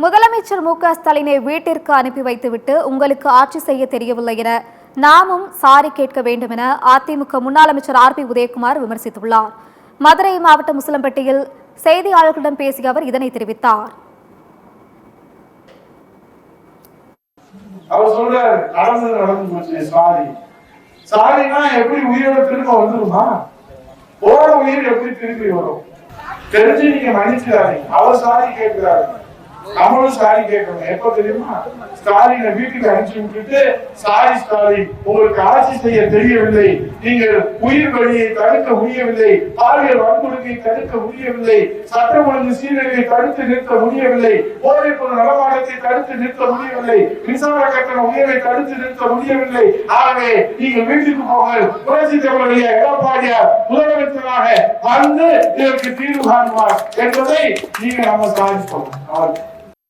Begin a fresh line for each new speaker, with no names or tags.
முதலமைச்சர் மு.க.ஸ்டாலினை வீட்டிற்கு அனுப்பி வைத்துவிட்டு உங்களுக்கு ஆட்சி செய்ய தெரியவில்லை என நாமும் சாரி கேட்க வேண்டும் என அதிமுக முன்னாள் அமைச்சர் ஆர்.பி. உதயகுமார் விமர்சித்துள்ளார். மதுரை மாவட்டம் உசிலம்பட்டியில் செய்தியாளர்களிடம் பேசிய அவர் இதனை தெரிவித்தார்.
அவர் சொல்றாரு, நடந்து சாரினா எப்படி உயிரோட திரும்ப வந்துருமா? போற உயிர் எப்படி திரும்பி வரும்? தெரிஞ்சு நீங்க மன்னிச்சுடாதீங்க. அவர் சாரி கேட்கிறாரு, நம்மளும் சாரி கேட்கணும். எப்ப தெரியுமா? ஸ்டாலினை வீட்டுக்கு அனுப்பிச்சு விட்டுட்டு, சாரி ஸ்டாலின், உங்களுக்கு ஆட்சி செய்ய தெரியவில்லை, நீங்கள் உயிர் வழியை தடுக்க முடியவில்லை, பாலியல் வன்கொடுமையை தடுக்க முடியவில்லை, சட்டம் ஒழுங்கு சீரழிவை தடுத்து நிறுத்த முடியவில்லை, போதைப் பொருள் நடமாட்டத்தை தடுத்து நிறுத்த முடியவில்லை, மின்சார கட்டண உயர்வை தடுத்து நிறுத்த முடியவில்லை. ஆகவே நீங்கள் வீட்டுக்கு போக புரட்சி தமிழக எடப்பாடியார் முதலமைச்சராக வந்து இதற்கு தீர்வு காணுவார் என்பதை நீங்கள் நம்ம சாதிப்போம்.